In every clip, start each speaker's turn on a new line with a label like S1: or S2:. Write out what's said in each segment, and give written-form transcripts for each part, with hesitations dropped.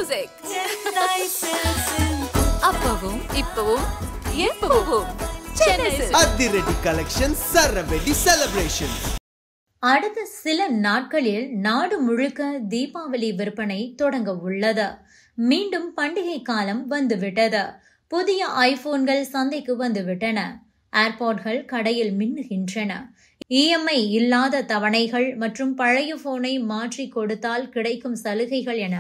S1: music. அப்பவும் இப்பவும் எப்பவும் சென்னை
S2: அதிரடி கலெக்ஷன் சரவெடி செலிப்ரேஷன்.
S3: அடுத்த சில நாட்களில் நாடு முழுக்க தீபாவளி விற்பனை தொடங்க உள்ளது. மீண்டும் பண்டிகை காலம் வந்துவிட்டது. புதிய ஐபோன்கள் சந்தைக்கு வந்துவிட்டன. ஏர்பாட்கள் கடையில் மின்னுகின்றன. இஎம்ஐ இல்லாத தவணைகள் மற்றும் பழைய போனை மாற்றி கொடுத்தால் கிடைக்கும் சலுகைகள் என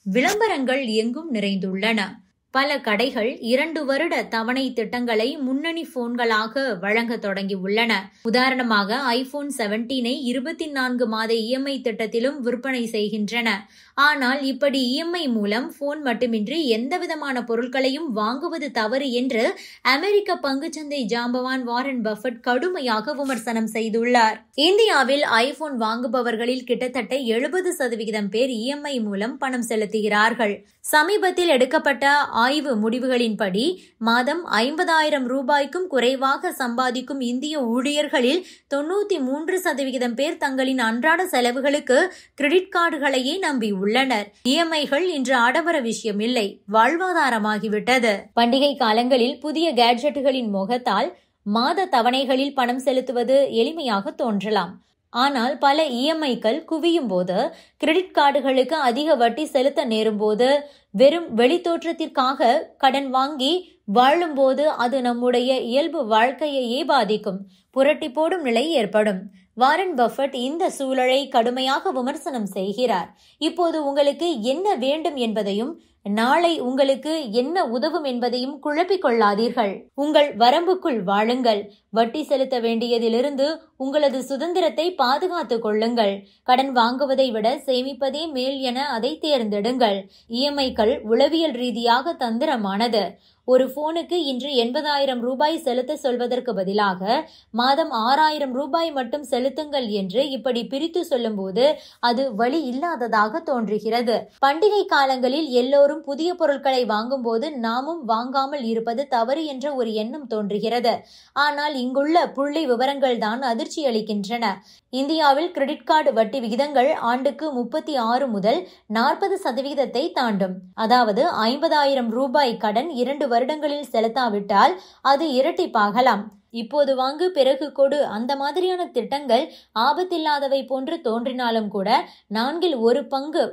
S3: விளம்பரங்கள் எங்கும் நிறைந்துள்ளன. பல கடைகள் 2 வருட தவணை திட்டங்களை முன்னணி போன்களாக வழங்க தொடங்கி உள்ளன. உதாரணமாக ஐபோன் 17 24 மாத இஎம்ஐ திட்டத்திலும் விற்பனை செய்கின்றன. ஆனால் இப்படி இஎம்ஐ மூலம் போன் மட்டுமின்றி எந்தவிதமான பொருட்களையும் வாங்குவது தவறு என்று அமெரிக்க பங்குச்சந்தை ஜாம்பவான் வாரன் பஃபட் கடுமையாக விமர்சனம் செய்துள்ளார். இந்தியாவில் ஐபோன் வாங்குபவர்களில் கிட்டத்தட்ட 70% பேர் இஎம்ஐ மூலம் பணம் செலுத்துகிறார்கள். சமீபத்தில் எடுக்கப்பட்ட ஆய்வு முடிவுகளின்படி மாதம் 50,000 ரூபாய்க்கும் குறைவாக சம்பாதிக்கும் இந்திய ஊழியர்களில் 93% பேர் தங்களின் அன்றாட செலவுகளுக்கு கிரெடிட் கார்டுகளையே நம்பியுள்ளனர். இஎம்ஐகள் இன்று ஆடம்பர விஷயம் இல்லை, வாழ்வாதாரமாகிவிட்டது. பண்டிகை காலங்களில் புதிய கேட்ஜெட்டுகளின் முகத்தால் மாத தவணைகளில் பணம் செலுத்துவது எளிமையாக தோன்றலாம். ஆனால் பல இஎம்ஐக்கள் குவியும் போது, கிரெடிட் கார்டுகளுக்கு அதிக வட்டி செலுத்த நேரும் போது, வெறும் வெளித்தோற்றத்திற்காக கடன் வாங்கி வாழும்போது அது நம்முடைய இயல்பு வாழ்க்கையையே பாதிக்கும். புரட்டி போடும் நிலை ஏற்படும். வாரன் பஃபட் இந்த சூழலை கடுமையாக விமர்சனம் செய்கிறார். இப்போது உங்களுக்கு என்ன வேண்டும் என்பதையும் நாளை உங்களுக்கு என்ன உதவும் என்பதையும் குழப்பிக் கொள்ளாதீர்கள். உங்கள் வரம்புக்குள் வாழுங்கள். வட்டி செலுத்த வேண்டியதிலிருந்து உங்களது சுதந்திரத்தை பாதுகாத்துக் கொள்ளுங்கள். கடன் வாங்குவதை விட சேமிப்பதே மேல் என அதை தேர்ந்தெடுங்கள். இஎம்ஐக்கள் உளவியல் ரீதியாக தந்திரமானது. ஒரு போனுக்கு இன்று 80,000 ரூபாய் செலுத்த சொல்வதற்கு பதிலாக மாதம் 6,000 ரூபாய் மட்டும் செலுத்துங்கள் என்று இப்படி பிரித்து சொல்லும் போது அது வழி இல்லாததாக தோன்றுகிறது. பண்டிகை காலங்களில் எல்லோரும் புதிய பொருட்களை வாங்கும் போது நாமும் வாங்காமல் இருப்பது தவறு என்ற ஒரு எண்ணம் தோன்றுகிறது. ஆனால் இங்குள்ள புள்ளி விவரங்கள் தான் அதிர்ச்சி அளிக்கின்றன. இந்தியாவில் கிரெடிட் கார்டு வட்டி விகிதங்கள் ஆண்டுக்கு 36 முதல் 40% தாண்டும். அதாவது 50,000 ரூபாய் கடன் 2 வருடங்களில் செலுத்தாவிட்டால் அது இரட்டிப்பாகலாம். இப்போது வாங்கு பிறகு கொடு அந்த மாதிரியான திட்டங்கள் ஆபத்தில்லாதவை போன்று தோன்றினாலும் கூட 1/4 பங்கு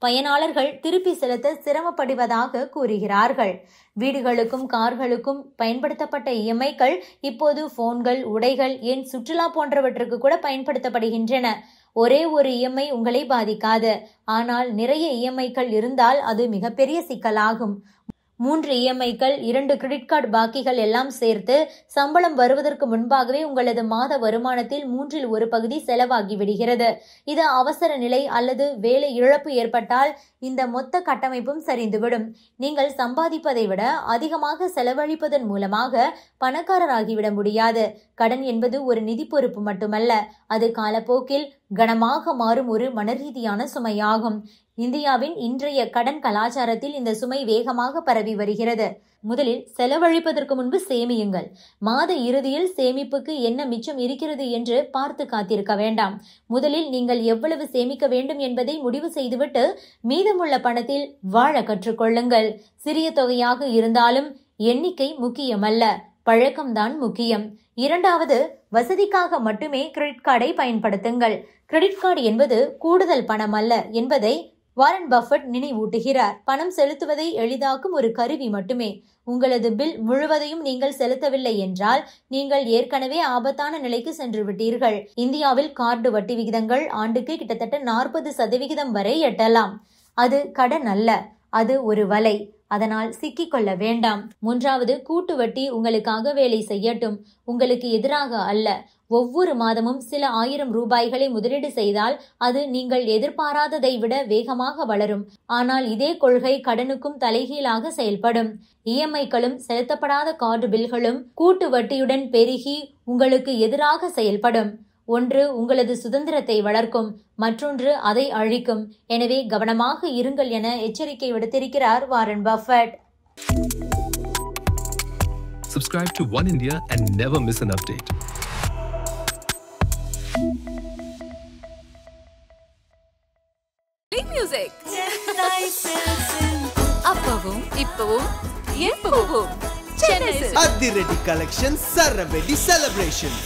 S3: பயனாளர்கள் திருப்பி செலுத்த சிரமப்படுவதாக கூறுகிறார்கள். வீடுகளுக்கும் கார்களுக்கும் பயன்படுத்தப்பட்ட இஎம்ஐக்கள் இப்போது போன்கள், உடைகள், ஏன் சுற்றுலா போன்றவற்றுக்கு கூட பயன்படுத்தப்படுகின்றன. ஒரே ஒரு இஎம்ஐ உங்களை பாதிக்காது. ஆனால் நிறைய இஎம்ஐக்கள் இருந்தால் அது மிகப்பெரிய சிக்கலாகும். 3 இஎம்ஐக்கள், 2 கிரெடிட் கார்டு பாக்கிகள் எல்லாம் சேர்த்து சம்பளம் வருவதற்கு முன்பாகவே உங்களது மாத வருமானத்தில் 1/3 பகுதி செலவாகி விடுகிறது. இது அவசர நிலை அல்லது வேலை இழப்பு ஏற்பட்டால் இந்த மொத்த கட்டமைப்பும் சரிந்துவிடும். நீங்கள் சம்பாதிப்பதை விட அதிகமாக செலவழிப்பதன் மூலமாக பணக்காரராகிவிட முடியாது. கடன் என்பது ஒரு நிதி பொறுப்பு மட்டுமல்ல, அது காலப்போக்கில் கனமாக மாறும் ஒரு மனரீதியான சுமையாகும். இந்தியாவின் இன்றைய கடன் கலாச்சாரத்தில் இந்த சுமை வேகமாக பரவி வருகிறது. முதலில் செலவழிப்பதற்கு முன்பு சேமியுங்கள். மாத இறுதியில் சேமிப்புக்கு என்ன மிச்சம் இருக்கிறது என்று பார்த்து காத்திருக்க வேண்டாம். முதலில் நீங்கள் எவ்வளவு சேமிக்க வேண்டும் என்பதை முடிவு செய்துவிட்டு மீதமுள்ள பணத்தில் வாழ கற்றுக்கொள்ளுங்கள். சிறிய தொகையாக இருந்தாலும் எண்ணிக்கை முக்கியமல்ல, பழக்கம்தான் முக்கியம். 2வது, வசதிக்காக மட்டுமே கிரெடிட் கார்டை பயன்படுத்துங்கள். கிரெடிட் கார்டு என்பது கூடுதல் பணம் அல்ல என்பதை வாரன் பஃபட் நினைவூட்டுகிறார். பணம் செலுத்துவதை எளிதாக்கும் ஒரு கருவி மட்டுமே. உங்களது பில் முழுவதையும் நீங்கள் செலுத்தவில்லை என்றால் நீங்கள் ஏற்கனவே ஆபத்தான நிலைக்கு சென்று விட்டீர்கள். இந்தியாவில் கார்டு வட்டி விகிதங்கள் ஆண்டுக்கு கிட்டத்தட்ட 40% வரை எட்டலாம். அது கடன் அல்ல, அது ஒரு வலை. அதனால் சிக்கிக்கொள்ள வேண்டாம். 3வது, கூட்டு வட்டி உங்களுக்காக வேலை செய்யட்டும், உங்களுக்கு எதிராக அல்ல. ஒவ்வொரு மாதமும் சில 1000 ரூபாய்களை முதலீடு செய்தால் அது நீங்கள் எதிர்பாராததை விட வேகமாக வளரும். ஆனால் இதே கொள்கை கடனுக்கும் தலைகீழாக செயல்படும். இஎம்ஐக்களும் செலுத்தப்படாத கார்டு பில்களும் கூட்டு வட்டியுடன் பெருகி உங்களுக்கு எதிராக செயல்படும். ஒன்று உங்களது சுதந்திரத்தை வளர்க்கும், மற்றொன்று அதை அழிக்கும். எனவே கவனமாக இருங்கள் என எச்சரிக்கை விடுத்திருக்கிறார் Warren Buffett.
S4: Subscribe to One India and never miss an update.
S1: Play music. அப்பவும் இப்பவும் எப்பவும் சென்னை
S2: அதிரடி கலெக்ஷன் சரவெடி செலிப்ரேஷன்.